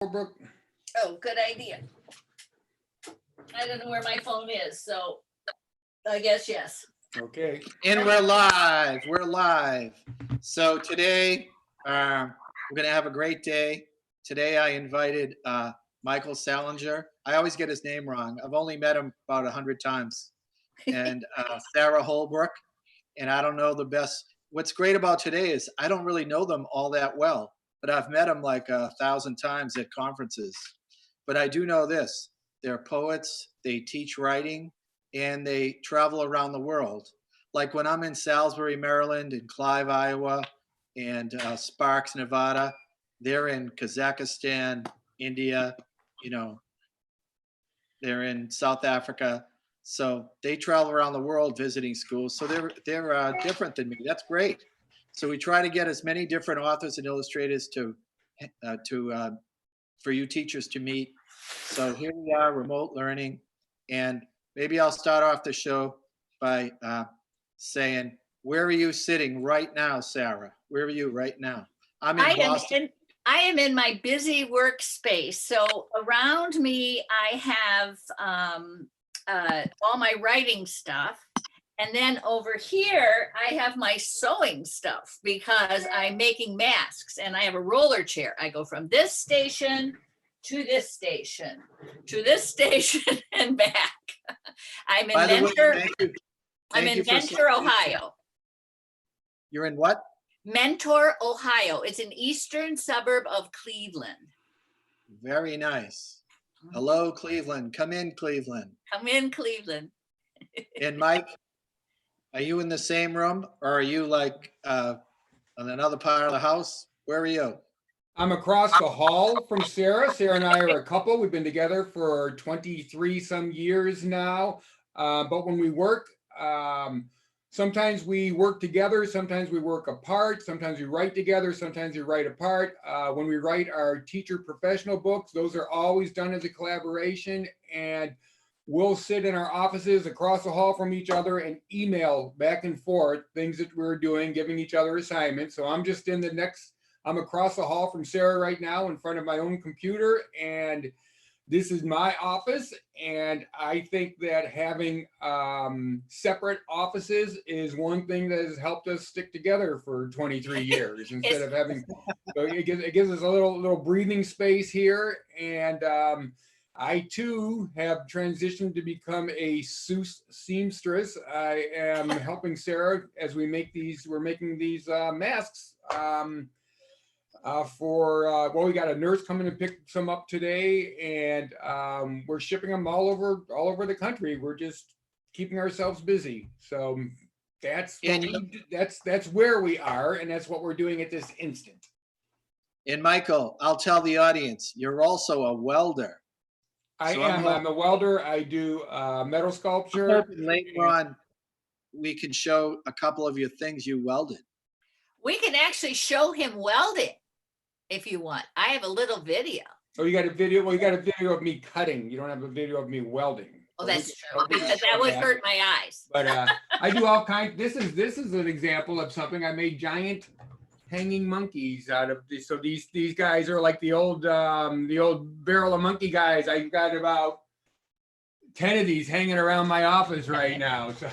Holbrook. Oh, good idea. I don't know where my phone is, so I guess yes. Okay. And we're live. We're live. So today, we're going to have a great day. Today, I invited Michael Salinger. I always get his name wrong. I've only met him about 100 times. And Sara Holbrook. And I don't know the best. What's great about today is I don't really know them all that well, but I've met them like 1,000 times at conferences. But I do know this. They're poets. They teach writing. And they travel around the world. Like when I'm in Salisbury, Maryland, and Clive, Iowa, and Sparks, Nevada, they're in Kazakhstan, India, they're in South Africa. So they travel around the world visiting schools. So they're different than me. That's great. So we try to get as many different authors and illustrators for you teachers to meet. So here we are, remote learning. And maybe I'll start off the show by saying, where are you sitting right now, Sara? Where are you right now? I'm in Boston. I am in my busy workspace. So around me, I have all my writing stuff. And then over here, I have my sewing stuff because I'm making masks and I have a roller chair. I go from this station to this station, to this station and back. I'm in Mentor, Mentor, Ohio. You're in what? Mentor, Ohio. It's an eastern suburb of Cleveland. Very nice. Hello, Cleveland. Come in, Cleveland. Come in, Cleveland. And Mike, are you in the same room or are you like on another part of the house? Where are you? I'm across the hall from Sara. Sara and I are a couple. We've been together for 23 some years now. But when we work, sometimes we work together, sometimes we work apart, sometimes we write together, sometimes we write apart. When we write our teacher professional books, those are always done as a collaboration, and we'll sit in our offices across the hall from each other and email back and forth things that we're doing, giving each other assignments. So I'm across the hall from Sara right now in front of my own computer, and this is my office. And I think that having separate offices is one thing that has helped us stick together for 23 years instead of having, so it gives us a little breathing space here. And I too have transitioned to become a seamstress. I am helping Sara as we're making these masks. We got a nurse coming to pick some up today, and we're shipping them all over the country. We're just keeping ourselves busy. So that's where we are, and that's what we're doing at this instant. And Michael, I'll tell the audience, you're also a welder. I'm a welder. I do metal sculpture. Later on, we can show a couple of your things you welded. We can actually show him welding if you want. I have a little video. Oh, you got a video? Well, you got a video of me cutting. You don't have a video of me welding. Oh, that's true, because that would hurt my eyes. But I do all kinds. This is an example of something. I made giant hanging monkeys out of this. So these guys are like the old barrel of monkey guys. I've got about 10 of these hanging around my office right now. So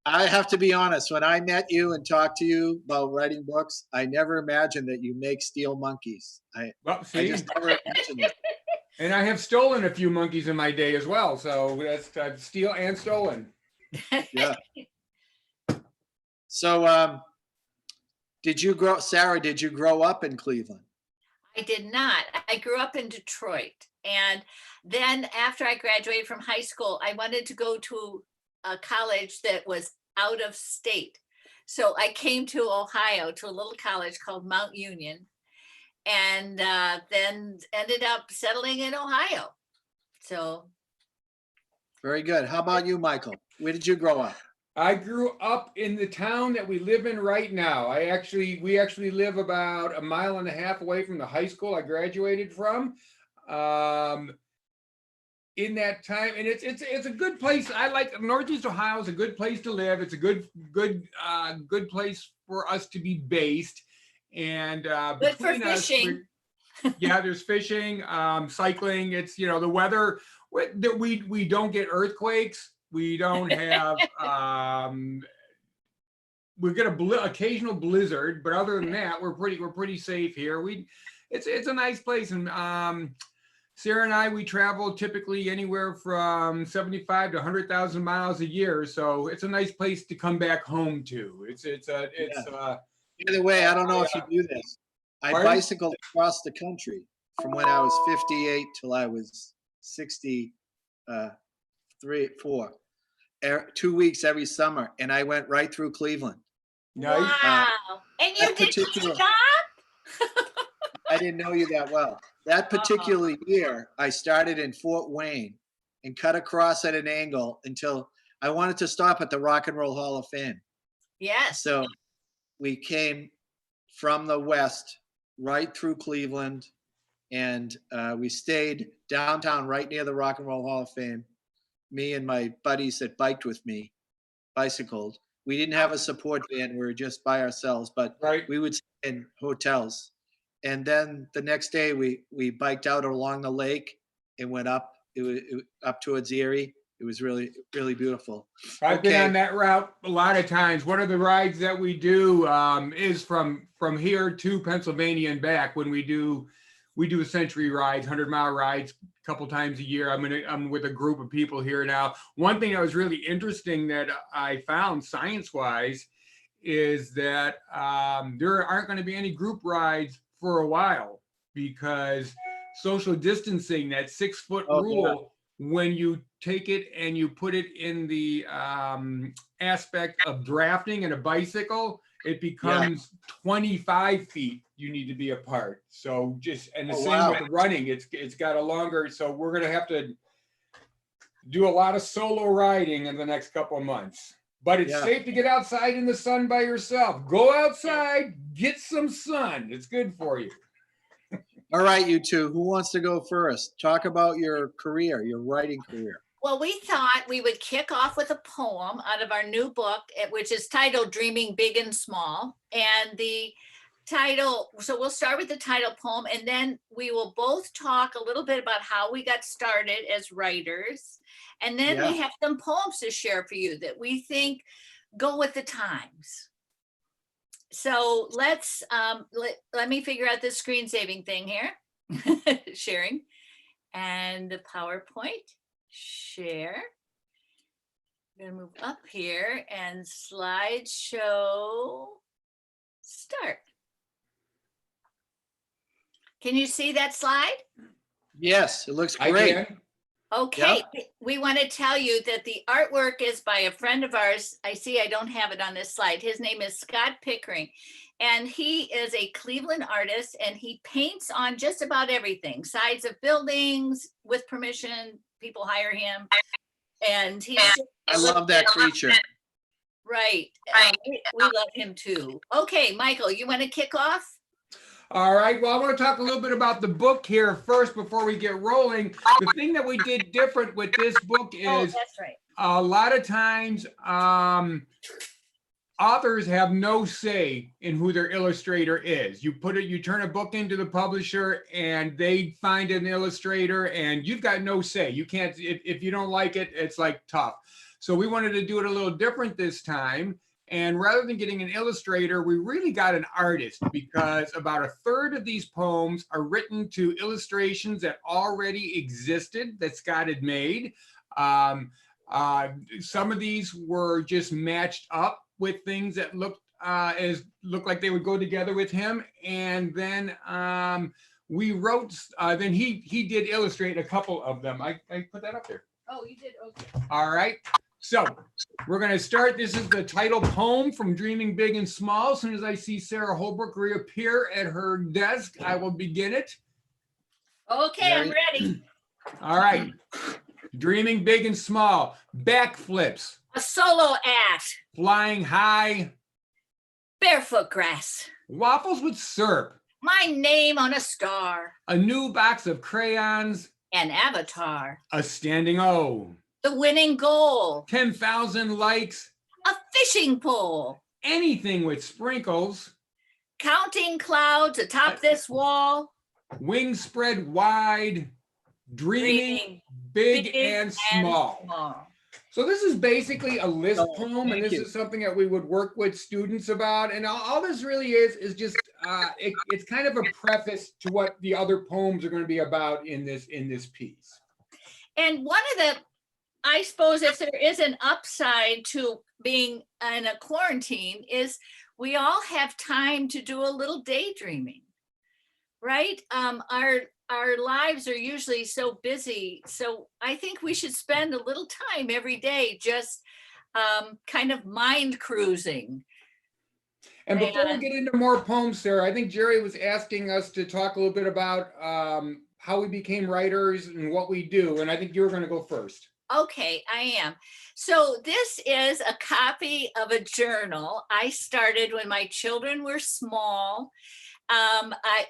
I have to be honest, when I met you and talked to you about writing books, I never imagined that you make steel monkeys. I just never imagined it. And I have stolen a few monkeys in my day as well. So that's steal and stolen. Yeah. So Sara, did you grow up in Cleveland? I did not. I grew up in Detroit. And then after I graduated from high school, I wanted to go to a college that was out of state. So I came to Ohio to a little college called Mount Union, and then ended up settling in Ohio. So. Very good. How about you, Michael? Where did you grow up? I grew up in the town that we live in right now. We actually live about 1.5 miles away from the high school I graduated from. In that time, and it's a good place. I like Northeast Ohio is a good place to live. It's a good place for us to be based, and good for fishing. Yeah, there's fishing, cycling. It's, you know, the weather, we don't get earthquakes. We don't have, we get occasional blizzard, but other than that, we're pretty safe here. It's a nice place. And, Sarah and I, we travel typically anywhere from 75 to 100,000 miles a year. So it's a nice place to come back home to. By the way, I don't know if you do this. I Pardon? bicycled across the country from when I was 58 till I was 63, 4, 2 weeks every summer, and I went right through Cleveland. Nice. Wow. And you that didn't particular- stop? I didn't know you that well. That particular year, I started in Fort Wayne and cut across at an angle until I wanted to stop at the Rock and Roll Hall of Fame. Yes. So we came from the west right through Cleveland, and we stayed downtown right near the Rock and Roll Hall of Fame. Me and my buddies that biked with me bicycled. We didn't have a support van. We were just by ourselves, but Right. we would stay in hotels. And then the next day we biked out along the lake and went up. It was up towards Erie. It was really, really beautiful. I've been on that route a lot of times. One of the rides that we do is from here to Pennsylvania and back. When we do century rides, 100-mile rides a couple times a year. I'm with a group of people here now. One thing that was really interesting that I found science-wise is that there aren't going to be any group rides for a while because social distancing, that 6-foot rule, when you take it and you put it in the aspect of drafting in a bicycle, it becomes 25 feet you need to be apart. So and the same with running, it's got a longer, so we're gonna have to do a lot of solo riding in the next couple of months. But it's safe to get outside in the sun by yourself. Go outside, get some sun. It's good for you. All right, you two, who wants to go first? Talk about your career, your writing career. Well, we thought we would kick off with a poem out of our new book, which is titled Dreaming Big and Smal. And the title, so we'll start with the title poem, and then we will both talk a little bit about how we got started as writers. And then we have some poems to share for you that we think go with the times. So let's, let me figure out this screen saving thing here. Sharing and the PowerPoint. Share. I'm gonna move up here and slideshow start. Can you see that slide? Yes, it looks great. I can. Okay, we want to tell you that the artwork is by a friend of ours. I see I don't have it on this slide. His name is Scott Pickering, and he is a Cleveland artist, and he paints on just about everything. Sides of buildings, with permission, people hire him. And he's I love that creature. right. We love him too. Okay, Michael, you want to kick off? All right. Well, I want to talk a little bit about the book here first before we get rolling. The thing that we did different with this book is that's right. a lot of times authors have no say in who their illustrator is. You turn a book into the publisher and they find an illustrator and you've got no say. You can't, if you don't like it, it's like tough. So we wanted to do it a little different this time. And rather than getting an illustrator, we really got an artist because about 1/3 of these poems are written to illustrations that already existed that Scott had made. Some of these were just matched up with things that looked like they would go together with him. And then we wrote, then he did illustrate a couple of them. I put that up there. Oh, you did? Okay. All right. So we're going to start. This is the title poem from Dreaming Big and Smal. As soon as I see Sara Holbrook reappear at her desk, I will begin it. Okay, I'm ready. All right. Dreaming Big and Smal. Backflips. A solo act. Flying high. Barefoot grass. Waffles with syrup. My name on a star. A new box of crayons. An avatar. A standing O. The winning goal. 10,000 likes. A fishing pole. Anything with sprinkles. Counting clouds atop this wall. Wings spread wide, dreaming, big and small. So this is basically a list Oh, poem, and thank this you. is something that we would work with students about. And all this really is just it's kind of a preface to what the other poems are going to be about in this piece. And one of the, I suppose if there is an upside to being in a quarantine, is we all have time to do a little daydreaming, right? Our lives are usually so busy. So I think we should spend a little time every day just kind of mind cruising. And before we And- get into more poems, Sarah, I think Jerry was asking us to talk a little bit about how we became writers and what we do. And I think you were going to go first. Okay, I am. So this is a copy of a journal I started when my children were small.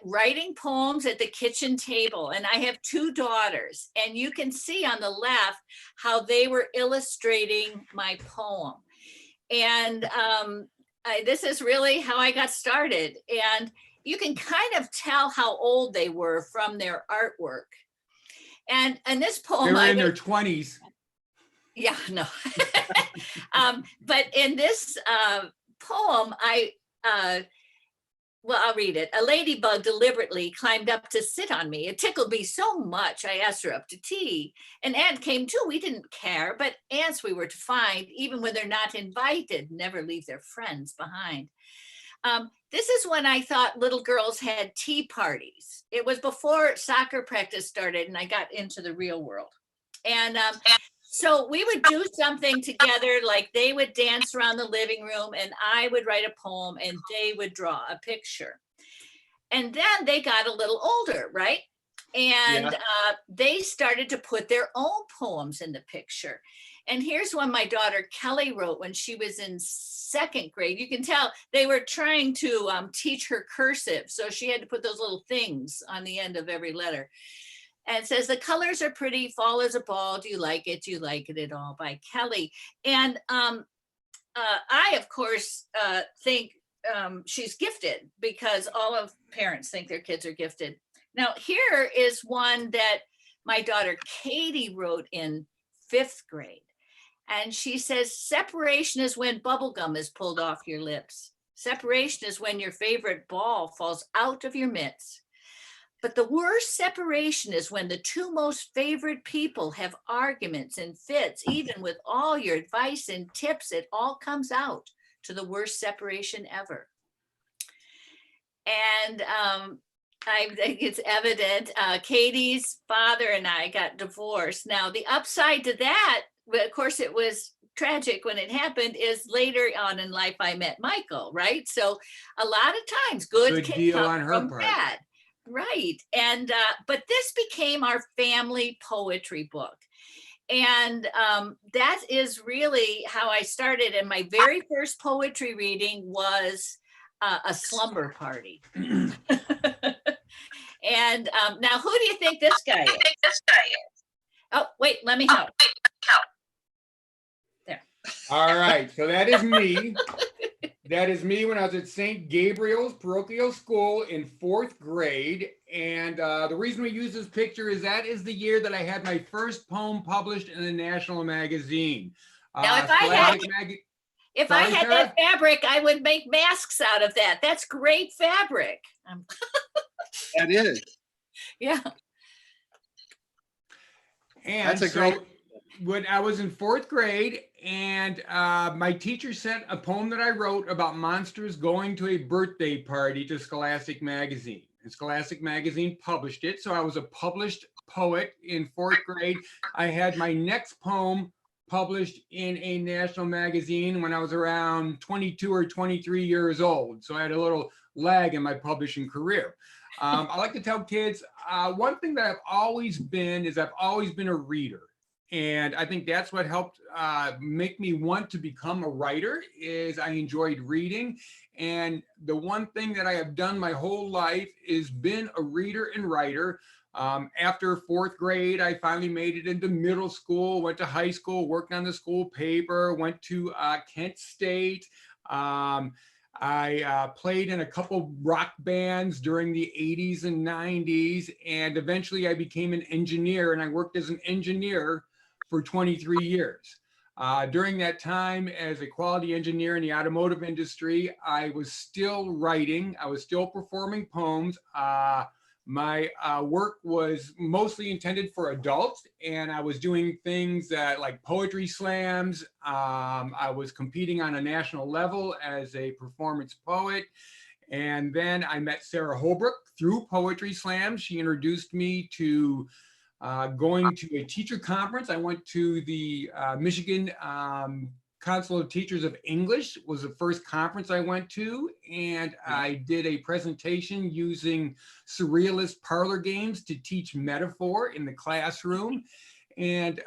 Writing poems at the kitchen table, and I have 2 daughters, and you can see on the left how they were illustrating my poem. And this is really how I got started. And you can kind of tell how old they were from their artwork. And this poem, They were in their 20s. Yeah, no. But in this poem, well, I'll read it. A ladybug deliberately climbed up to sit on me. It tickled me so much, I asked her up to tea. An ant came too. We didn't care, but ants we were to find, even when they're not invited, never leave their friends behind. This is when I thought little girls had tea parties. It was before soccer practice started and I got into the real world. And so we would do something together, like they would dance around the living room and I would write a poem and they would draw a picture. And then they got a little older, right? And they started to put their own poems in the picture. And here's one my daughter Kelly wrote when she was in 2nd grade. You can tell they were trying to teach her cursive. So she had to put those little things on the end of every letter. And it says, the colors are pretty, fall is a ball, do you like it? Do you like it at all? By Kelly. And I, of course, think she's gifted because all of parents think their kids are gifted. Now, here is one that my daughter Katie wrote in 5th grade. And she says, separation is when bubblegum is pulled off your lips. Separation is when your favorite ball falls out of your mitts. But the worst separation is when the 2 most favorite people have arguments and fits. Even with all your advice and tips, it all comes out to the worst separation ever. And I think it's evident Katie's father and I got divorced. Now, the upside to that, of course, it was tragic when it happened, is later on in life I met Michael, right? So a lot of times good can deal come on her from part. bad. Right. And but this became our family poetry book. And that is really how I started. And my very first poetry reading was a slumber party. And now, who do you think this guy is? Oh, wait, let me help. There. All right, so that is me. That is me when I was at St. Gabriel's Parochial School in 4th grade. And the reason we use this picture is that is the year that I had my first poem published in a national magazine. Now, if I had that fabric, I would make masks out of that. That's great fabric. That is. Yeah. And That's a great. When I was in 4th grade, and my teacher sent a poem that I wrote about monsters going to a birthday party to Scholastic Magazine. And Scholastic Magazine published it. So I was a published poet in 4th grade. I had my next poem published in a national magazine when I was around 22 or 23 years old. So I had a little lag in my publishing career. I like to tell kids, one thing that I've always been is I've always been a reader. And I think that's what helped make me want to become a writer is I enjoyed reading. And the one thing that I have done my whole life is been a reader and writer. After 4th grade, I finally made it into middle school, went to high school, worked on the school paper, went to Kent State. I played in a couple rock bands during the 80s and 90s, and eventually I became an engineer, and I worked as an engineer for 23 years. During that time as a quality engineer in the automotive industry, I was still writing, I was still performing poems. My work was mostly intended for adults, and I was doing things like poetry slams. I was competing on a national level as a performance poet. And then I met Sara Holbrook through poetry slams. She introduced me to going to a teacher conference. I went to the Michigan Council of Teachers of English, was the first conference I went to, and I did a presentation using surrealist parlor games to teach metaphor in the classroom. And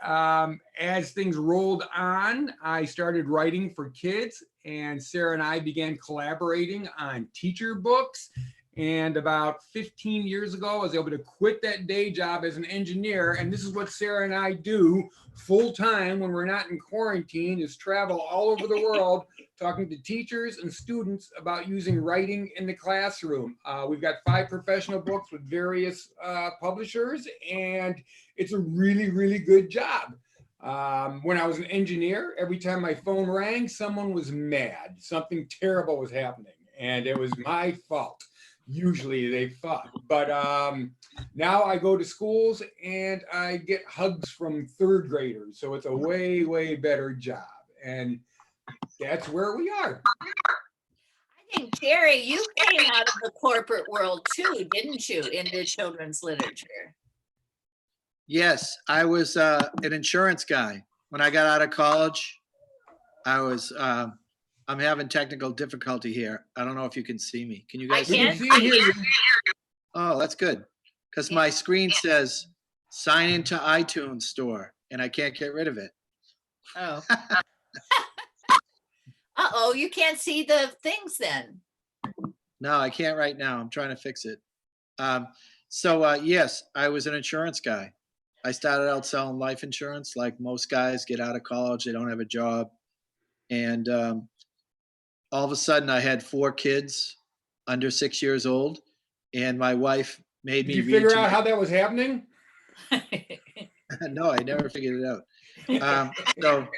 as things rolled on, I started writing for kids, and Sara and I began collaborating on teacher books. And about 15 years ago, I was able to quit that day job as an engineer. And this is what Sara and I do full time when we're not in quarantine, is travel all over the world talking to teachers and students about using writing in the classroom. We've got 5 professional books with various publishers, and it's a really, really good job. When I was an engineer, every time my phone rang, someone was mad. Something terrible was happening, and it was my fault. Usually they fought, but now I go to schools and I get hugs from 3rd graders. So it's a way, way better job. And that's where we are. I think, Jerry, you came out of the corporate world too, didn't you, into children's literature? Yes, I was an insurance guy. When I got out of college, I was, I'm having technical difficulty here. I don't know if you can see me. Can you guys We see can me? see and hear you. Oh, that's good. Because my screen says sign into iTunes store and I can't get rid of it. Oh. Uh-oh, you can't see the things then. No, I can't right now. I'm trying to fix it. Yes, I was an insurance guy. I started out selling life insurance like most guys get out of college. They don't have a job. And all of a sudden I had 4 kids under 6 years old. And my wife made Did me you read figure to out my- how that was happening? No, I never figured it out. So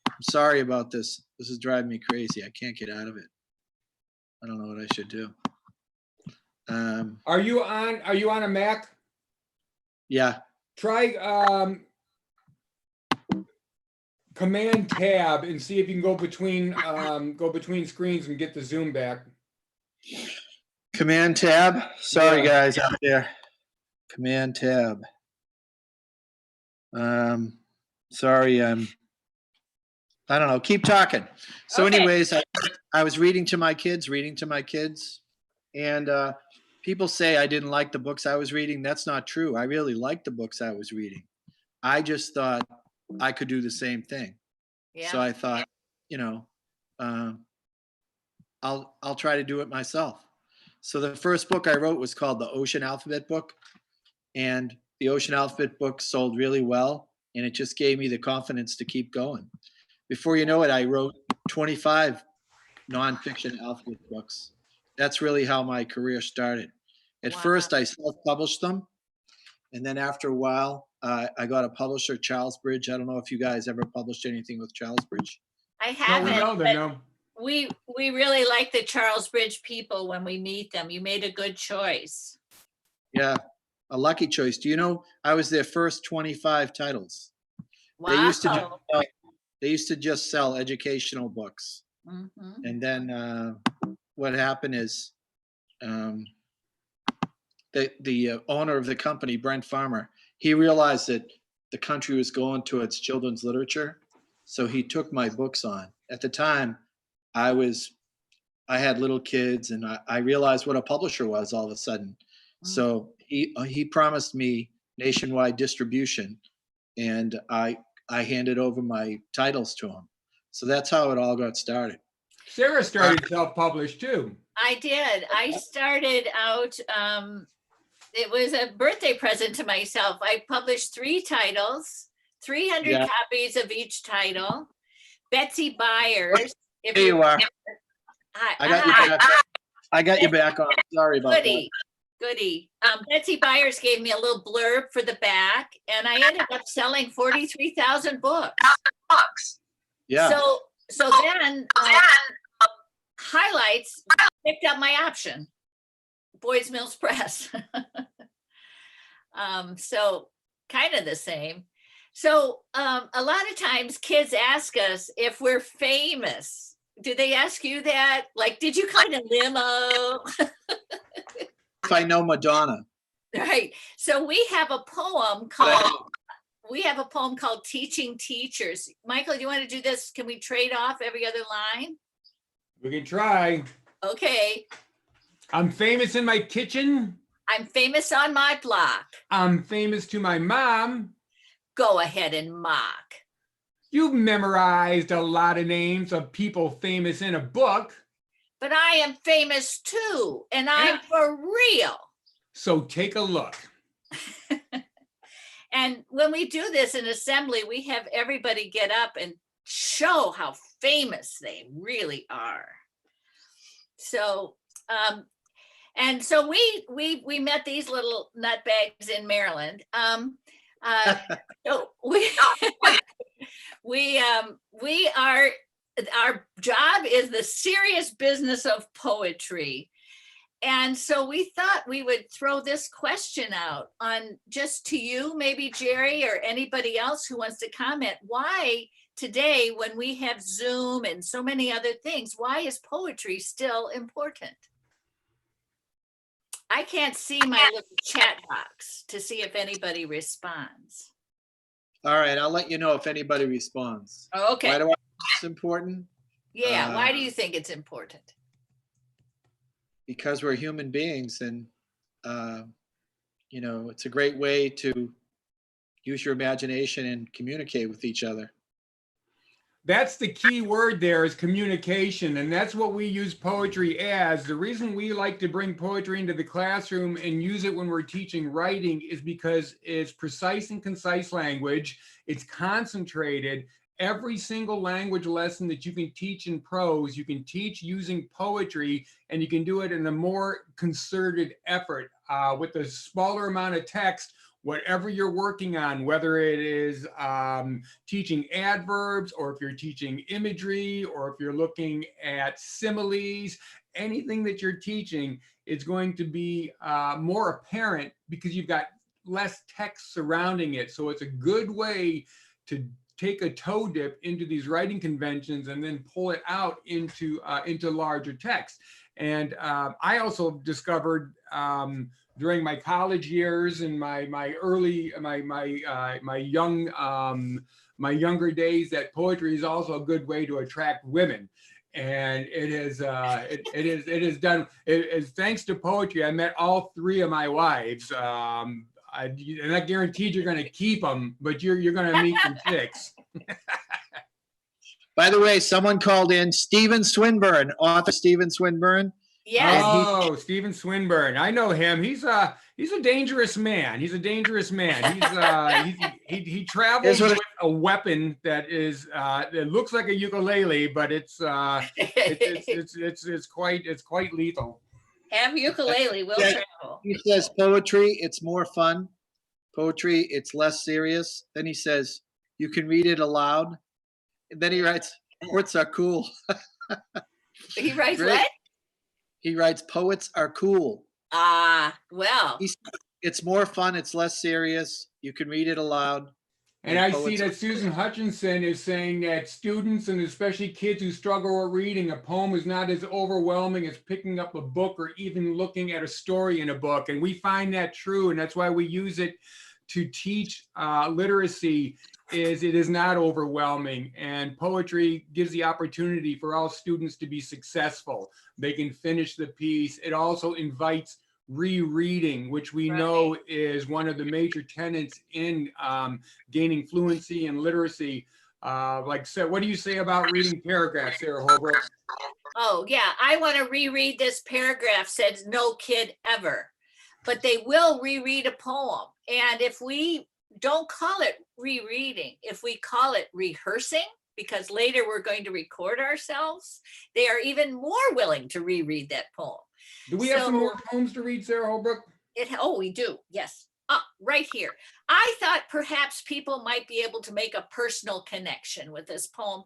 I'm sorry about this. This is driving me crazy. I can't get out of it. I don't know what I should do. Are you on a Mac? Yeah. Try Command Tab and see if you can go between screens and get the zoom back. Command Tab. Sorry, Yeah. guys out there. Command Tab. Sorry. I don't know. Keep talking. So, Okay. anyways, I was reading to my kids, and people say I didn't like the books I was reading. That's not true. I really liked the books I was reading. I just thought I could do the same thing. So Yeah. I thought, I'll try to do it myself. So the first book I wrote was called the Ocean Alphabet Book, and the Ocean Alphabet book sold really well, and it just gave me the confidence to keep going. Before you know it, I wrote 25 nonfiction alphabet books. That's really how my career started. At Wow. first, I self-published them, and then after a while, I got a publisher, Charles Bridge. I don't know if you guys ever published anything with Charles Bridge. I No, we haven't, know that. but No. we really like the Charles Bridge people when we meet them. You made a good choice. Yeah, a lucky choice. Do you know I was their first 25 titles? Wow. They used to just sell educational books. Mhm. And then what happened is the owner of the company, Brent Farmer, he realized that the country was going towards children's literature. So he took my books on. At the time, I had little kids, and I realized what a publisher was all of a sudden. So he promised me nationwide distribution, and I handed over my titles to him. So that's how it all got started. Sara started self-published too. I did. I started out, it was a birthday present to myself. I published 3 titles, 300 Yeah. copies of each title. Betsy Byers If There you are. Hi, I got you hi, back. I got you back on. Sorry about that. goody, goody. Betsy Byers gave me a little blurb for the back, and I ended up selling 43,000 books. Yeah. So then Highlights picked up my option, Boys Mills Press. So kind of the same. So a lot of times kids ask us if we're famous. Do they ask you that? Like, did you come in a limo? If I know Madonna. Right. So we have a poem called Teaching Teachers. Michael, do you want to do this? Can we trade off every other line? We can try. Okay. I'm famous in my kitchen. I'm famous on my block. I'm famous to my mom. Go ahead and mock. You've memorized a lot of names of people famous in a book. But I am famous too, and I'm for real. So take a look. And when we do this in assembly, we have everybody get up and show how famous they really are. So, and so we met these little nutbags in Maryland. So we are, our job is the serious business of poetry. And so we thought we would throw this question out on just to you, maybe Jerry or anybody else who wants to comment. Why today, when we have Zoom and so many other things, why is poetry still important? I can't see my little chat box to see if anybody responds. All right, I'll let you know if anybody responds. Oh, okay. Why do I think it's important? Yeah, why do you think it's important? Because we're human beings, and it's a great way to use your imagination and communicate with each other. That's the key word there, is communication. And that's what we use poetry as. The reason we like to bring poetry into the classroom and use it when we're teaching writing is because it's precise and concise language. It's concentrated. Every single language lesson that you can teach in prose, you can teach using poetry, and you can do it in a more concerted effort with a smaller amount of text. Whatever you're working on, whether it is teaching adverbs, or if you're teaching imagery, or if you're looking at similes, anything that you're teaching is going to be more apparent because you've got less text surrounding it. So it's a good way to take a toe dip into these writing conventions and then pull it out into larger text. And I also discovered during my college years and my younger days that poetry is also a good way to attract women. And it is thanks to poetry I met all three of my wives. I'm not guaranteed you're going to keep them, but you're going to meet some chicks. By the way, someone called in, Stephen Swinburne, author Stephen Swinburne. Yes. Oh, Stephen Swinburne. I know him. He's a dangerous man. He's a dangerous man. He travels with a weapon that is it looks like a ukulele, but it's quite lethal. Have ukulele, will travel. He says poetry, it's more fun. Poetry, it's less serious. Then he says you can read it aloud. And then he writes, poets are cool. He writes Great. what? He writes, poets are cool. Well. It's more fun. It's less serious. You can read it aloud. And I see that Susan Hutchinson is saying that students, and especially kids who struggle with reading, a poem is not as overwhelming as picking up a book or even looking at a story in a book. And we find that true. And that's why we use it to teach literacy. It is not overwhelming, and poetry gives the opportunity for all students to be successful. They can finish the piece. It also invites rereading, which we know is one of the major tenets in gaining fluency and literacy. Like, so what do you say about reading paragraphs, Sara Holbrook? Oh yeah, I want to reread this paragraph, says no kid ever, but they will reread a poem. And if we don't call it rereading, if we call it rehearsing, because later we're going to record ourselves, they are even more willing to reread that poem. Do we have some So- more poems to read, Sara Holbrook? Oh, we do, yes. Right here. I thought perhaps people might be able to make a personal connection with this poem.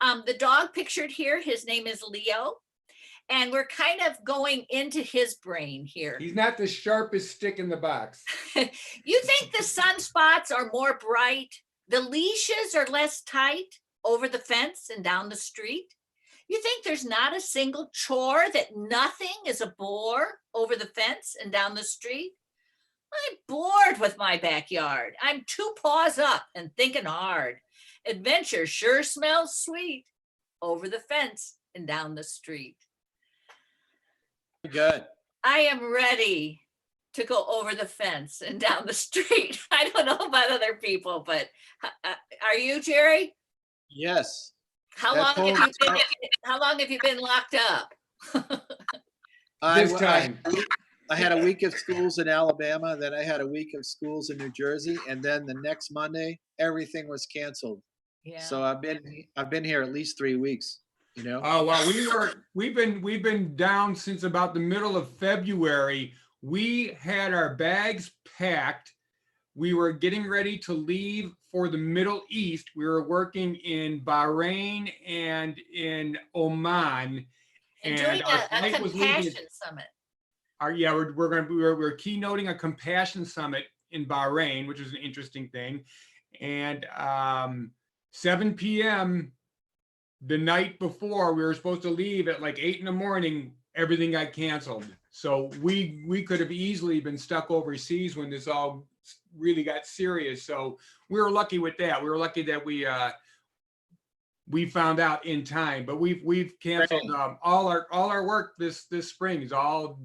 The dog pictured here, his name is Leo, and we're kind of going into his brain here. He's not the sharpest stick in the box. You think the sunspots are more bright, the leashes are less tight over the fence and down the street? You think there's not a single chore, that nothing is a bore over the fence and down the street? I'm bored with my backyard. I'm 2 paws up and thinking hard. Adventure sure smells sweet over the fence and down the street. Good. I am ready to go over the fence and down the street. I don't know about other people, but are you, Jerry? Yes. How That long poem- how long have you been locked up? This time. I had a week of schools in Alabama, then I had a week of schools in New Jersey, and then the next Monday, everything was canceled. Yeah. So I've been here at least 3 weeks, you know? Oh, well, we've been down since about the middle of February. We had our bags packed. We were getting ready to leave for the Middle East. We were working in Bahrain and in Oman. and doing our a flight was leaving compassion summit. we're keynoting a compassion summit in Bahrain, which was an interesting thing. And 7 p.m. the night before, we were supposed to leave at like 8 in the morning, everything got canceled. So we could have easily been stuck overseas when this all really got serious. So we were lucky with that. We were lucky that we found out in time, but we've canceled all our work this spring is all.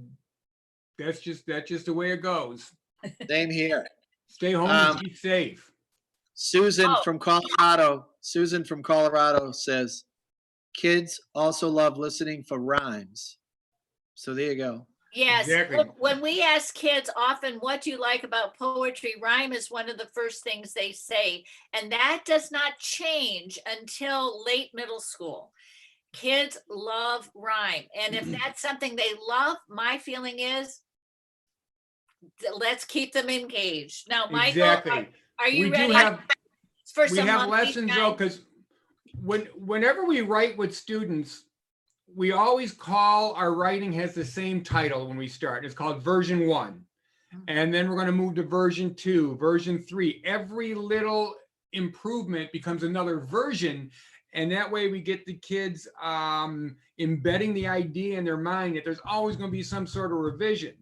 That's just the way it goes. Same here. Stay home and be safe. Susan Oh. from Colorado says, kids also love listening for rhymes. So there you go. Yes, Exactly. when we ask kids often, what do you like about poetry? Rhyme is one of the first things they say, and that does not change until late middle school. Kids love rhyme, and if that's something they love, my feeling is, let's keep them engaged. Now, Michael, Exactly. are you We ready do have for we some have monkey lessons shine? though, because whenever we write with students, we always call our writing has the same title when we start. It's called version 1. And then we're going to move to version 2, version 3. Every little improvement becomes another version. And that way we get the kids embedding the idea in their mind that there's always going to be some sort of revision.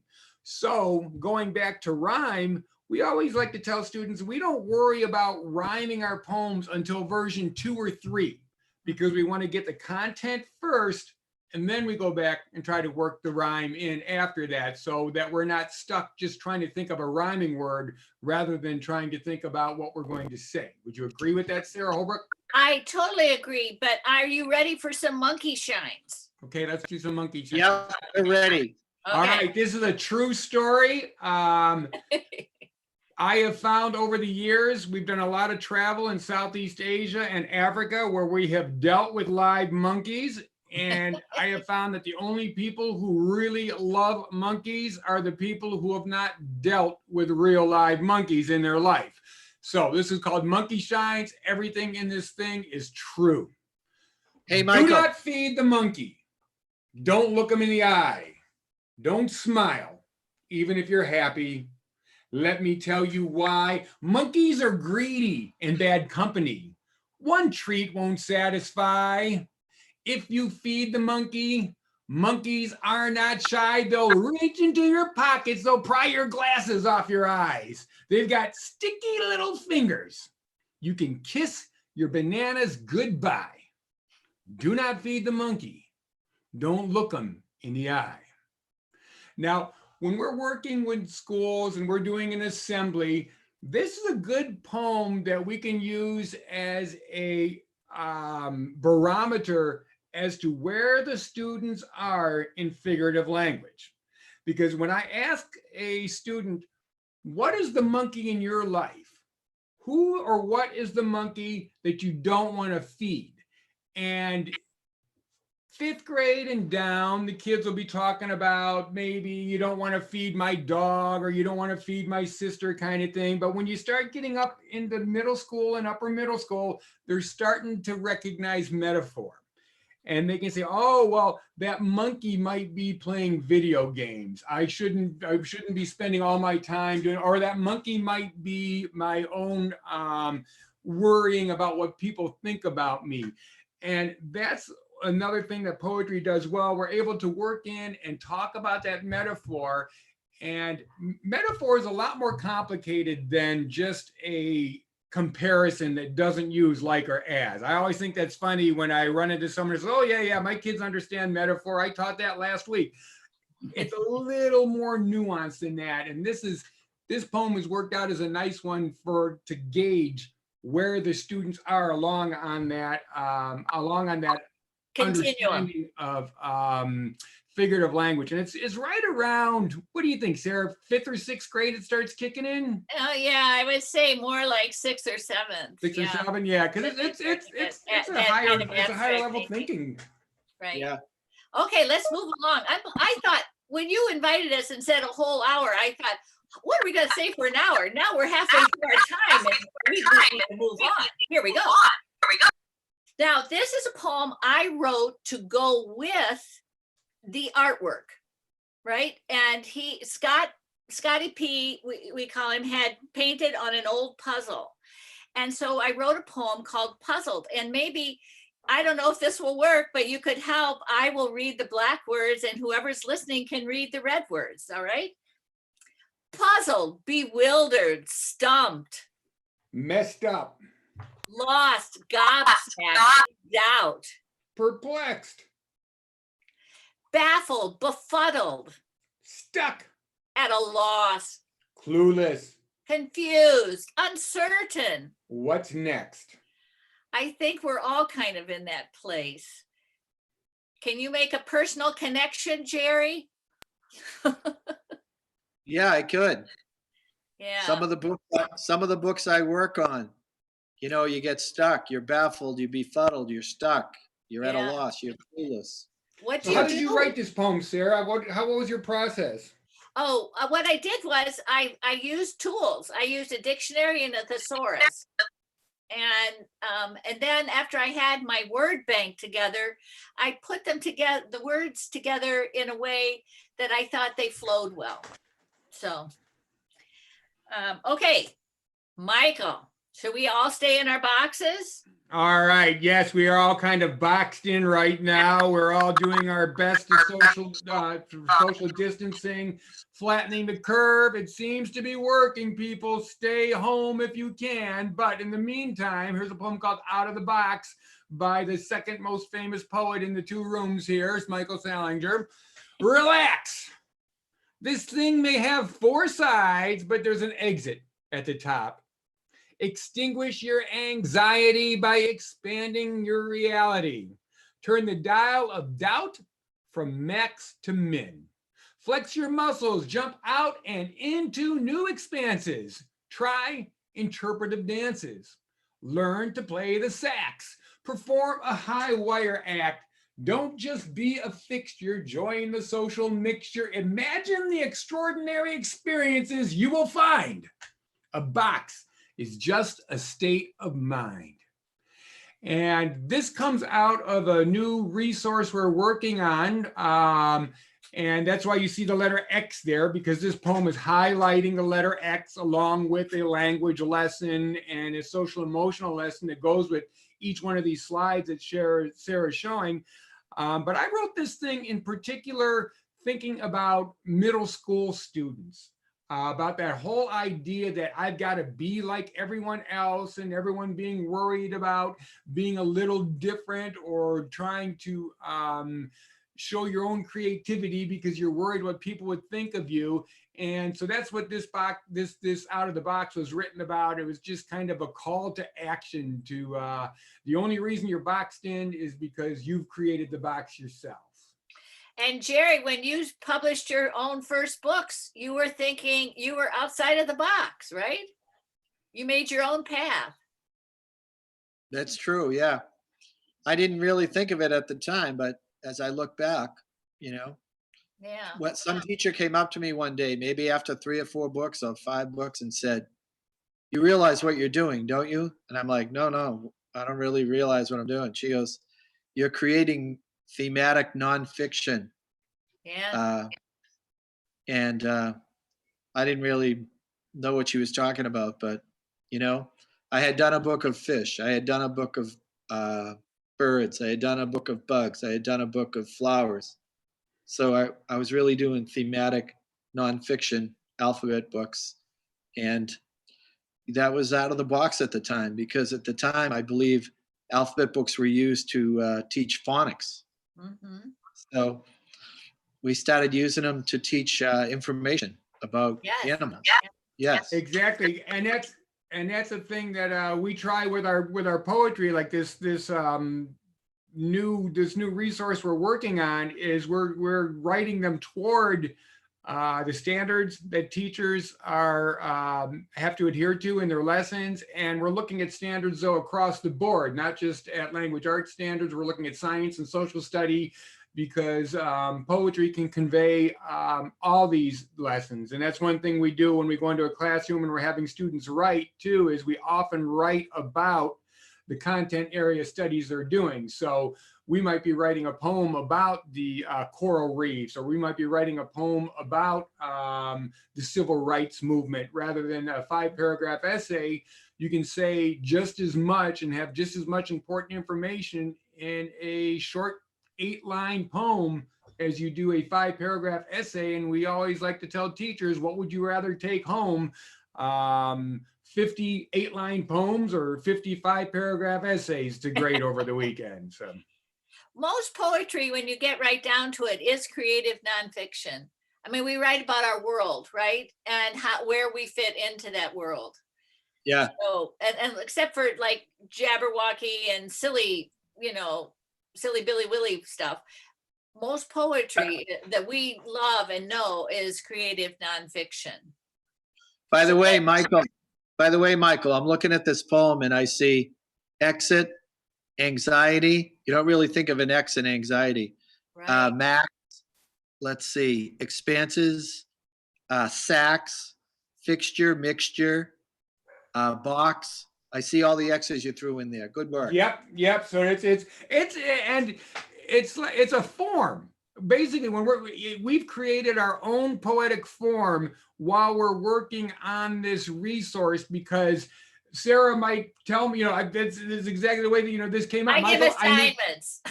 So going back to rhyme, we always like to tell students, we don't worry about rhyming our poems until version 2 or 3, because we want to get the content first, and then we go back and try to work the rhyme in after that, so that we're not stuck just trying to think of a rhyming word rather than trying to think about what we're going to say. Would you agree with that, Sara Holbrook? I totally agree, but are you ready for some monkey shines? Okay, let's do some monkey shine. Yeah, we're ready. Okay. All right, this is a true story. I have found over the years, we've done a lot of travel in Southeast Asia and Africa where we have dealt with live monkeys. And I have found that the only people who really love monkeys are the people who have not dealt with real live monkeys in their life. So this is called Monkey Shines. Everything in this thing is true. Hey, Michael. Do not feed the monkey. Don't look him in the eye. Don't smile, even if you're happy. Let me tell you why. Monkeys are greedy and bad company. One treat won't satisfy. If you feed the monkey, monkeys are not shy. They'll reach into your pockets. They'll pry your glasses off your eyes. They've got sticky little fingers. You can kiss your bananas goodbye. Do not feed the monkey. Don't look them in the eye. Now, when we're working with schools and we're doing an assembly, this is a good poem that we can use as a barometer as to where the students are in figurative language. Because when I ask a student, what is the monkey in your life? who or what is the monkey that you don't want to feed? And fifth grade and down, the kids will be talking about maybe you don't want to feed my dog or you don't want to feed my sister kind of thing. But when you start getting up into middle school and upper middle school, they're starting to recognize metaphor. And they can say, oh, well, that monkey might be playing video games. I shouldn't be spending all my time doing, or that monkey might be my own worrying about what people think about me. And that's another thing that poetry does well. We're able to work in and talk about that metaphor. And metaphor is a lot more complicated than just a comparison that doesn't use like or as. I always think that's funny when I run into someone who says, oh yeah, my kids understand metaphor. I taught that last week. It's a little more nuanced than that. And this poem has worked out as a nice one to gauge where the students are along on that understanding of figurative language. And it's right around, what do you think, Sarah? 5th or 6th grade it starts kicking in? Oh yeah, I would say more like 6th or 7th. 6th or 7, yeah, because it's a higher level thinking. Right. Yeah. Okay, let's move along. I thought when you invited us and said a whole hour, I thought, what are we going to say for an hour? Now we're halfway through our time and we need to move on. Here we go. Now, this is a poem I wrote to go with the artwork, right? And Scotty P, we call him, had painted on an old puzzle. And so I wrote a poem called Puzzled. And maybe, I don't know if this will work, but you could help. I will read the black words and whoever's listening can read the red words, all right? Puzzled, bewildered, stumped. Messed up. Lost, gobsmacked, doubt. Perplexed. Baffled, befuddled. Stuck. At a loss. Clueless. Confused, uncertain. What's next? I think we're all kind of in that place. Can you make a personal connection, Jerry? Yeah, I could. Yeah. Some of the books I work on, you get stuck, you're baffled, you're befuddled, you're stuck, you're at a loss, you're clueless. How did you write this poem, Sarah? What was your process? Oh, what I did was I used tools. I used a dictionary and a thesaurus. And then after I had my word bank together, I put them together, the words together in a way that I thought they flowed well. So, okay, Michael, should we all stay in our boxes? All right. Yes, we are all kind of boxed in right now. We're all doing our best to social distancing, flattening the curve. It seems to be working, people. Stay home if you can. But in the meantime, here's a poem called Out of the Box by the second most famous poet in the 2 rooms here, is Michael Salinger. Relax. This thing may have 4 sides, but there's an exit at the top. Extinguish your anxiety by expanding your reality. Turn the dial of doubt from max to min. Flex your muscles, jump out and into new expanses. Try interpretive dances. Learn to play the sax. Perform a high wire act. Don't just be a fixture, join the social mixture. Imagine the extraordinary experiences you will find. A box is just a state of mind. And this comes out of a new resource we're working on. And that's why you see the letter X there, because this poem is highlighting the letter X along with a language lesson and a social emotional lesson that goes with each one of these slides that Sarah's showing. But I wrote this thing in particular thinking about middle school students. About that whole idea that I've got to be like everyone else and everyone being worried about being a little different or trying to show your own creativity because you're worried what people would think of you. And so that's what this Out of the Box was written about. It was just kind of a call to action to the only reason you're boxed in is because you've created the box yourself. And Jerry, when you published your own first books, you were thinking you were outside of the box, right? You made your own path. That's true. Yeah. I didn't really think of it at the time, but as I look back, you know, Yeah. what some teacher came up to me one day, maybe after 3 or 4 books or 5 books, and said, "You realize what you're doing, don't you?" And I'm like, "No, no, I don't really realize what I'm doing." She goes, "You're creating thematic nonfiction." Yeah. Uh, and I didn't really know what she was talking about, but you know, I had done a book of fish, I had done a book of birds, I had done a book of bugs, I had done a book of flowers. So I was really doing thematic nonfiction alphabet books, and that was out of the box at the time because at the time I believe alphabet books were used to teach phonics. Mm-hmm. So we started using them to teach information about Yes. animals. Yeah. Yes. Exactly, and that's the thing that we try with our poetry, like this new resource we're working on is we're writing them toward the standards that teachers are have to adhere to in their lessons, and we're looking at standards though across the board, not just at language arts standards. We're looking at science and social study because poetry can convey all these lessons. And that's one thing we do when we go into a classroom and we're having students write too, is we often write about the content area studies they're doing. So we might be writing a poem about the coral reefs, or we might be writing a poem about the civil rights movement. Rather than a 5-paragraph essay, you can say just as much and have just as much important information in a short 8-line poem as you do a 5-paragraph essay. And we always like to tell teachers, what would you rather take home? 50 8-line poems or 55-paragraph essays to grade over the weekend. So Most poetry, when you get right down to it, is creative nonfiction. I mean, we write about our world, right? And where we fit into that world. Yeah. So, and except for like Jabberwocky and silly, silly Billy Willy stuff, most poetry that we love and know is creative nonfiction. By the way, Michael, I'm looking at this poem and I see exit, anxiety. You don't really think of an X in anxiety. Right. Max, let's see, expanses, sacks, fixture, mixture, box. I see all the X's you threw in there. Good work. Yep. So it's a form. Basically, when we've created our own poetic form while we're working on this resource, because Sarah might tell me, this is exactly the way that this came out. I give assignments.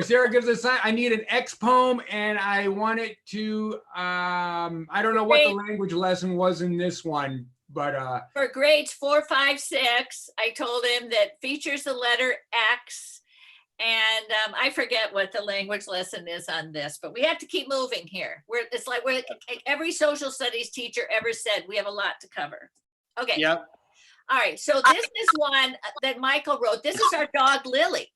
Sarah gives us I need an X poem, and I want it to I don't know what the language lesson was in this one, but for grades 4, 5, 6, I told him that features the letter X, and I forget what the language lesson is on this, but we have to keep moving here. It's like every social studies teacher ever said, we have a lot to cover. Okay. Yep. All right. So this is one that Michael wrote. This is our dog Lily.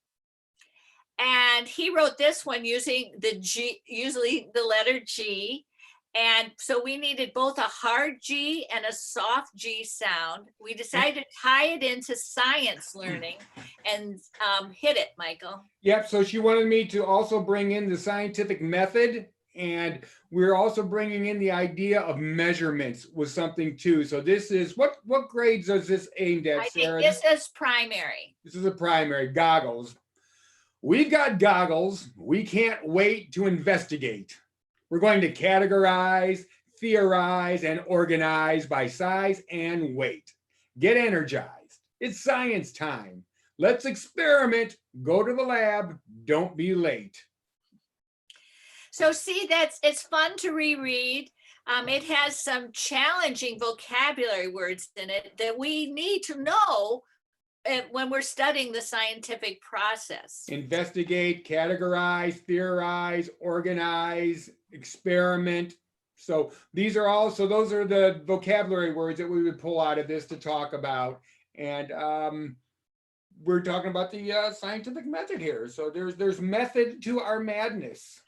And he wrote this one using the G, usually the letter G. And so we needed both a hard G and a soft G sound. We decided to tie it into science learning and hit it, Michael. Yep. So she wanted me to also bring in the scientific method, and we're also bringing in the idea of measurements with something too. So this is what grades is this aimed at, Sarah? I think this is primary. This is a primary. Goggles. We've got goggles. We can't wait to investigate. We're going to categorize, theorize, and organize by size and weight. Get energized. It's science time. Let's experiment. Go to the lab. Don't be late. So see, it's fun to reread. It has some challenging vocabulary words in it that we need to know when we're studying the scientific process. Investigate, categorize, theorize, organize, experiment. So those are the vocabulary words that we would pull out of this to talk about. And we're talking about the scientific method here. So there's method to our madness.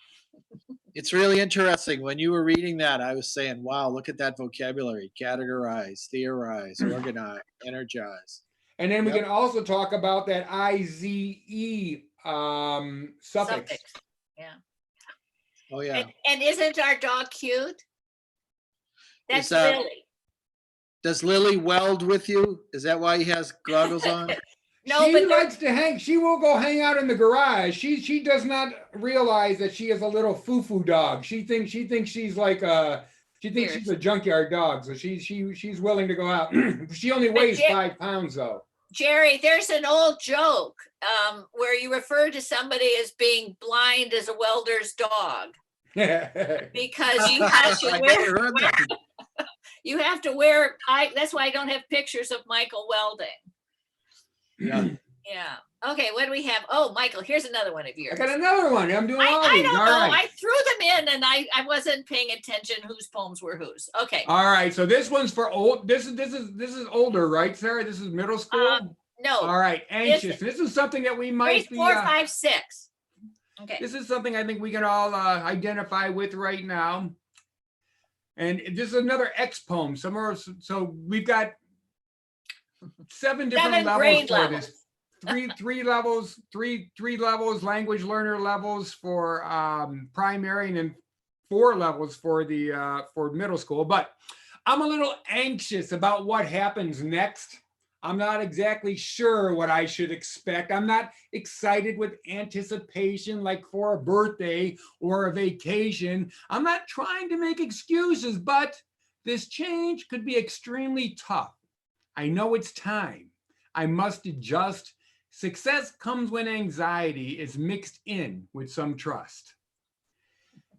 It's really interesting. When you were reading that, I was saying, wow, look at that vocabulary. Categorize, theorize, organize, energize. And then we Yep. can also talk about that IZE suffix. Yeah. Oh, yeah. And isn't our dog cute? That's that- Lily. Does Lily weld with you? Is that why he has goggles on? No, She but they're- likes to hang. She will go hang out in the garage. She does not realize that she is a little foo-foo dog. She thinks she's like a. She thinks she's a junkyard dog, so she's willing to go out. She only weighs 5 pounds though. Jerry, there's an old joke where you refer to somebody as being blind as a welder's dog because you have to I wear. never heard that. You have to wear. That's why I don't have pictures of Michael welding. Yeah. Yeah. Okay. What do we have? Oh, Michael, here's another one of yours. I got another one. I'm doing all I these. don't All know. right. I threw them in and I wasn't paying attention whose poems were whose. Okay. All right. So this one's for old. This is older, right, Sarah? This is middle school. No. All right. Anxious. This is something that we might Grades be. 4, 5, 6. Okay. This is something I think we can all identify with right now. And this is another X poem. So we've got 7 different 7 levels grade for levels. this. Three levels, three levels, language learner levels for primary, and then 4 levels for the for middle school. But I'm a little anxious about what happens next. I'm not exactly sure what I should expect. I'm not excited with anticipation like for a birthday or a vacation. I'm not trying to make excuses, but this change could be extremely tough. I know it's time. I must adjust. Success comes when anxiety is mixed in with some trust.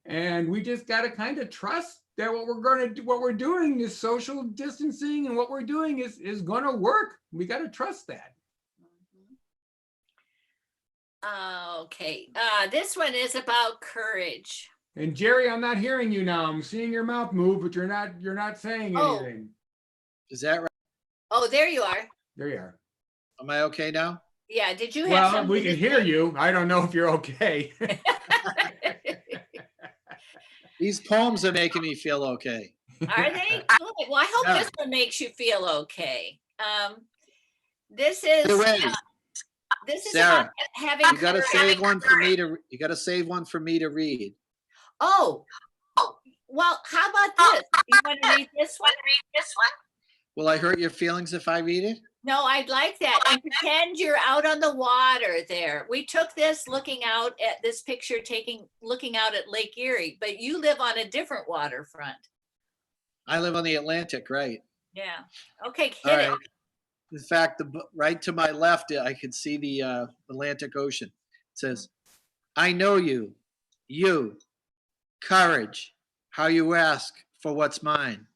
And we just got to kind of trust that what we're doing is social distancing, and what we're doing is going to work. We got to trust that. Okay. This one is about courage. And Jerry, I'm not hearing you now. I'm seeing your mouth move, but you're not saying anything. Is that right? Oh, there you are. There you are. Am I okay now? Yeah. Did you have Well, something we to can hear say? you. I don't know if you're okay. These poems are making me feel okay. Are they? Good. Well, I hope Yeah. this one makes you feel okay. This is By the way, this is Sarah, about having You gotta courage. save one for me to. You gotta save one for me to read. Oh, well, how about this? You want to read this one? Will I hurt your feelings if I read it? No, I'd like that. And pretend you're out on the water there. We took this looking out at this picture, looking out at Lake Erie, but you live on a different waterfront. I live on the Atlantic, right? Yeah. Okay, All hit it. right. In fact, right to my left, I can see the Atlantic Ocean. It says, "I know you, courage, how you ask for what's mine,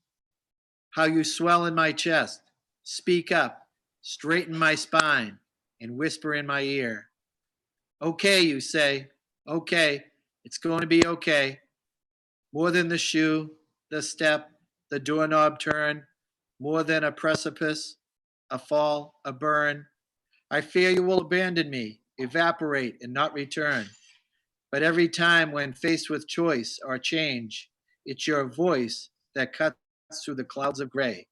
how you swell in my chest, speak up, straighten my spine, and whisper in my ear. Okay, you say, okay, it's going to be okay. More than the shoe, the step, the doorknob turn, more than a precipice, a fall, a burn. I fear you will abandon me, evaporate, and not return. But every time when faced with choice or change, it's your voice that cuts through the clouds of gray.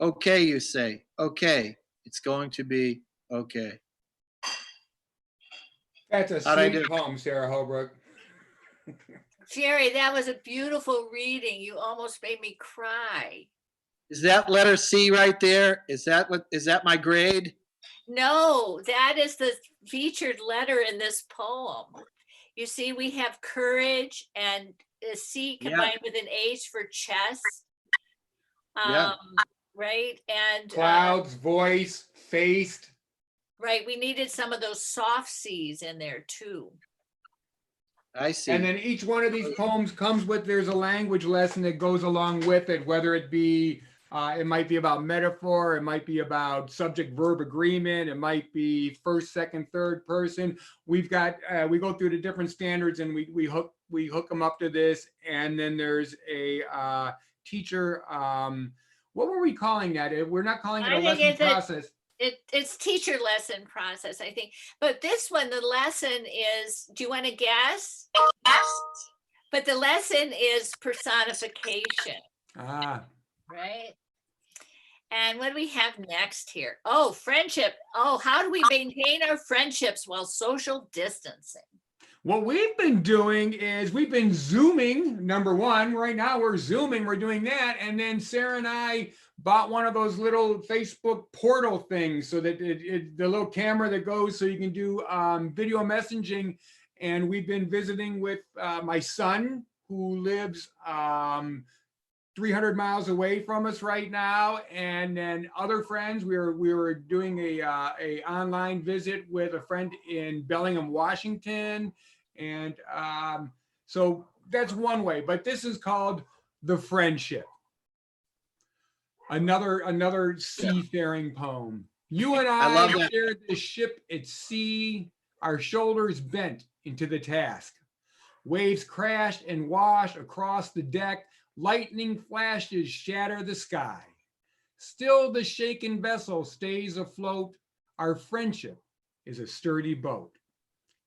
Okay, you say, okay, it's going to be okay." That's a How'd I sweet do? poem, Sara Holbrook. Jerry, that was a beautiful reading. You almost made me cry. Is that letter C right there? Is that my grade? No, that is the featured letter in this poem. You see, we have courage and a C Yeah. combined with an H for chest. Yeah. Right. And Clouds, voice, faced. right. We needed some of those soft C's in there too. I see. And then each one of these poems comes with, there's a language lesson that goes along with it, whether it be, it might be about metaphor, it might be about subject-verb agreement, it might be first, second, third person. We've got, we go through the different standards and we hook them up to this. And then there's a teacher, what were we calling that? We're not calling it I a think lesson it's a- process. It's teacher lesson process, I think. But this one, the lesson is, do you want to guess? But the lesson is personification, Ah, right? And what do we have next here? Oh, friendship. Oh, how do we maintain our friendships while social distancing? what we've been doing is we've been Zooming, number one. Right now we're Zooming, we're doing that. And then Sarah and I bought one of those little Facebook portal things so that the little camera that goes so you can do video messaging. And we've been visiting with my son who lives 300 miles away from us right now, and then other friends. We were doing a online visit with a friend in Bellingham, Washington, and so that's one way. But this is called the friendship. Another seafaring poem. You and I love I that. shared the ship at sea, our shoulders bent into the task. Waves crashed and washed across the deck. Lightning flashes shatter the sky. Still the shaken vessel stays afloat. Our friendship is a sturdy boat.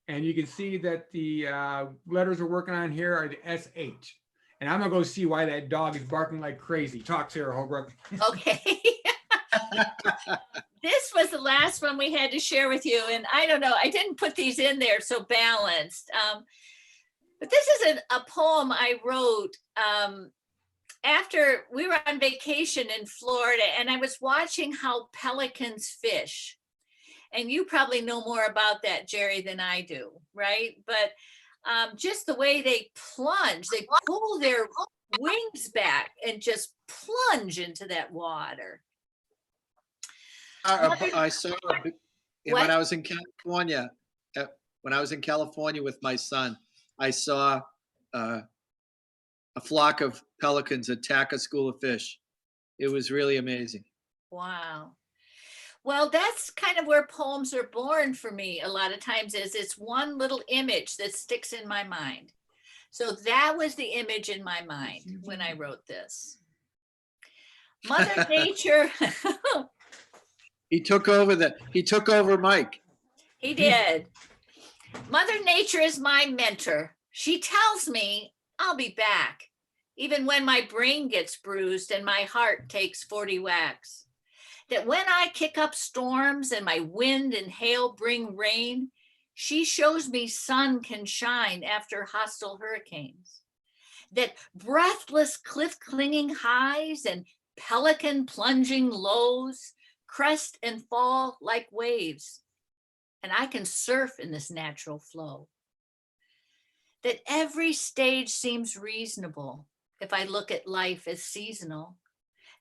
And you can see that the letters we're working on here are the SH. And I'm gonna go see why that dog is barking like crazy. Talk, Sara Holbrook. Okay. This was the last one we had to share with you. And I don't know, I didn't put these in there so balanced. But this is a poem I wrote after we were on vacation in Florida, and I was watching how pelicans fish. And you probably know more about that, Jerry, than I do, right? But just the way they plunge, they pull their wings back and just plunge into that water. I saw What? when I was in California. When I was in California with my son, I saw a flock of pelicans attack a school of fish. It was really amazing. Wow. Well, that's kind of where poems are born for me a lot of times, is it's one little image that sticks in my mind. So that was the image in my mind when I wrote this. Mother Nature. He took over Mike. He did. Mother Nature is my mentor. She tells me I'll be back, even when my brain gets bruised and my heart takes 40 whacks. That when I kick up storms and my wind and hail bring rain, she shows me sun can shine after hostile hurricanes. That breathless cliff clinging highs and pelican plunging lows crest and fall like waves, and I can surf in this natural flow. That every stage seems reasonable if I look at life as seasonal.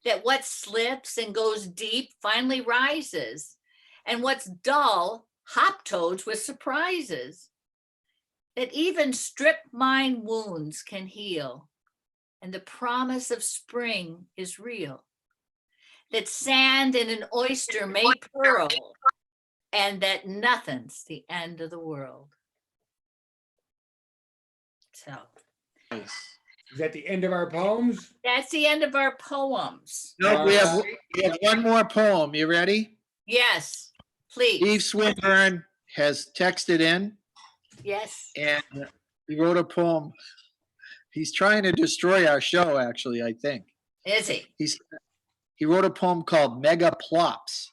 That what slips and goes deep finally rises, and what's dull hop toads with surprises. That even strip mine wounds can heal, and the promise of spring is real. That sand in an oyster may pearl, and that nothing's the end of the world. So Nice. Is that the end of our poems? that's the end of our poems. No, we have one more poem. You ready? Yes, Steve please. Swinburne has texted in, Yes. and he wrote a poem. He's trying to destroy our show, actually, I think. Is he? He wrote a poem called Mega Plops,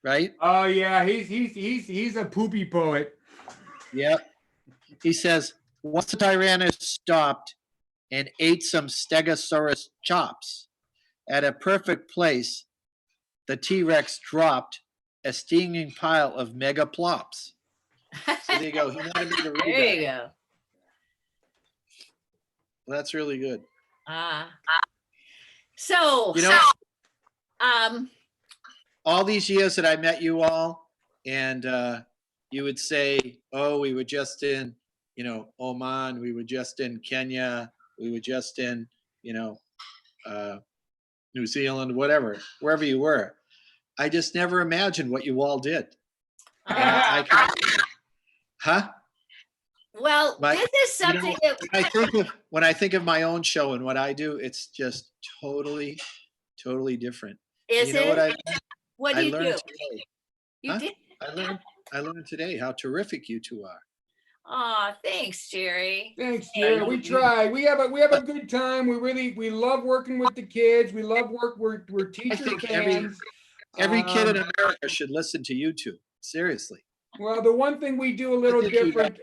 right? Oh yeah, he's a poopy poet. Yep. He says, once a Tyrannus stopped and ate some Stegosaurus chops. At a perfect place, the T-Rex dropped a stinging pile of mega plops. So there you go. He wanted me to read There you that. go. Well, that's really good. So, You know, um, all these years that I met you all, and you would say, oh, we were just in, Oman, we were just in Kenya, we were just in, New Zealand, wherever you were. I just never imagined what you all did. And well, this is something that when I think of my own show and what I do, it's just totally different. is You know it? What do you do? learned today. You Huh? did? I learned today how terrific you two are. Oh, thanks, Jerry. Thanks, Jerry. We try. We have a good time. We love working with the kids. We love work. We're teacher think fans. every kid in Um, America should listen to you two. Seriously. Well, the one thing we do a little think you different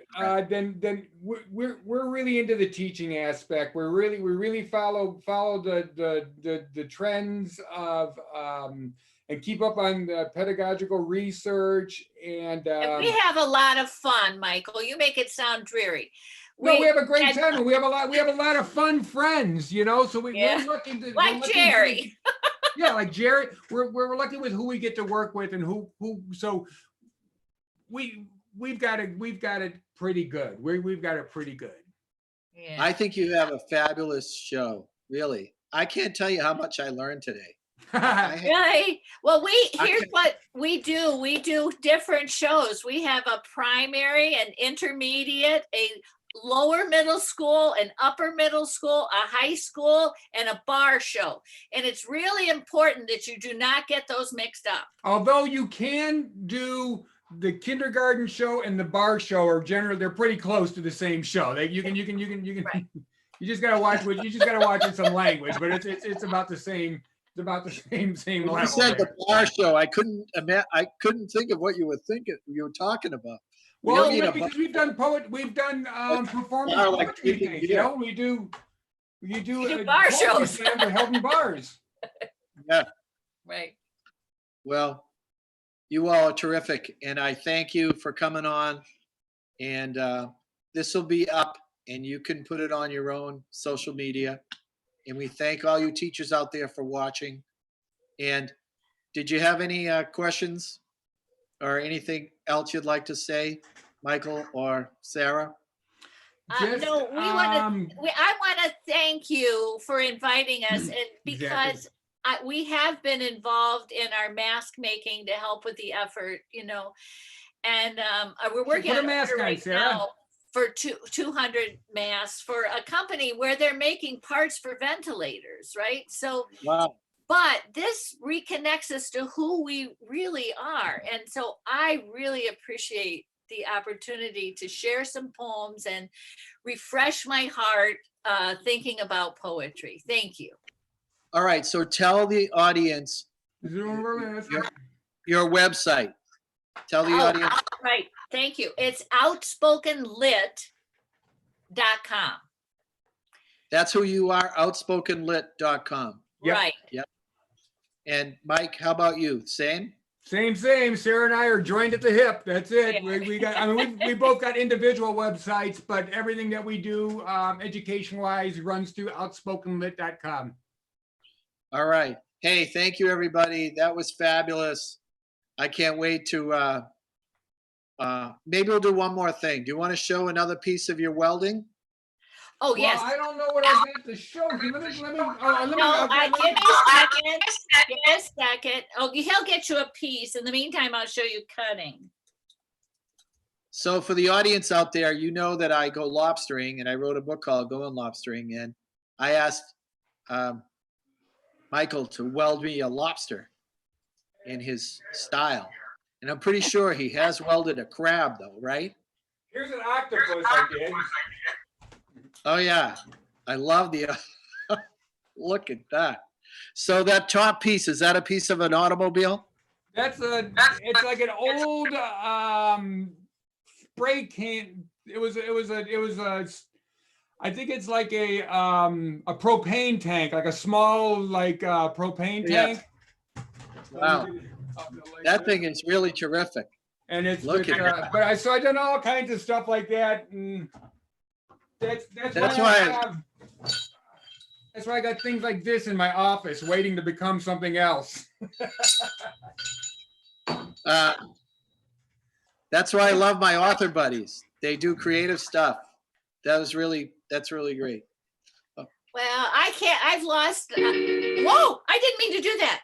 than we're really into the teaching aspect. We really follow the trends of and keep up on the pedagogical research and And we have a lot of fun, Michael. You make it sound dreary. no, we have a great time and we have a lot of fun friends, you know. So Yeah. we're lucky to, Like Jerry. Yeah, like Jerry. We're lucky with who we get to work with and who so we've got it pretty good. We've got it pretty good. Yeah. I think you have a fabulous show. Really. I can't tell you how much I learned today. Really? Well, here's what we do. We do different shows. We have a primary, an intermediate, a lower middle school, an upper middle school, a high school, and a bar show. And it's really important that you do not get those mixed up. Although you can do the kindergarten show and the bar show are generally they're pretty close to the same show. You can Right. you just gotta watch in some language, but it's about the same. It's about the same When level. you said there. the bar show, I couldn't think of what you were talking about. We Well, don't need a because we've done performance bar like poetry Big and things. You Smal. know, you do bar poetry shows. slams are held in bars. Yeah. Right. Well, you all are terrific, and I thank you for coming on. And this will be up, and you can put it on your own social media. And we thank all you teachers out there for watching. And did you have any questions or anything else you'd like to say, Michael or Sarah? Just, No, I want to thank you for inviting us, and because we have been involved in our mask making to help with the effort, you know, and we're working put a on mask order on, right Sarah. now for 200 masks for a company where they're making parts for ventilators, right? So, Wow. but this reconnects us to who we really are, and so I really appreciate the opportunity to share some poems and refresh my heart thinking about poetry. Thank you. All right. So tell the audience your website. Tell the audience. Right. Thank you. It's outspokenlit.com. That's who you are, outspokenlit.com. Yep. Right. And Mike, how about you? Same? Same. Sarah and I are joined at the hip. That's it. Yeah. We got. I mean, we both got individual websites, but everything that we do, education-wise, runs through outspokenlit.com. All right. Hey, thank you, everybody. That was fabulous. I can't wait to, maybe we'll do one more thing. Do you want to show another piece of your welding? Oh, Well, yes. I don't know what I got to show you. Let me. No, give me a second. Give me a second. Oh, he'll get you a piece. In the meantime, I'll show you cutting. So for the audience out there, you know that I go lobstering, and I wrote a book called Going Lobstering, and I asked Michael to weld me a lobster in his style. And I'm pretty sure he has welded a crab though, right? Here's an octopus I did. Oh yeah, I love the, look at that. So that top piece, is that a piece of an automobile? It's like an old spray can. It was a I think it's like a propane tank, like a small propane Yeah. tank. Wow, that thing is really terrific. And it's Look at that. but I done all kinds of stuff like that, and that's why I got things like this in my office waiting to become something else. That's why I love my author buddies. They do creative stuff. That's really great. Well, I've lost. Whoa, I didn't mean to do that.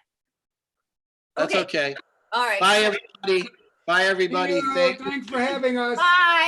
That's okay. All right. Bye, everybody. Bye, everybody. Thanks for having us. Bye.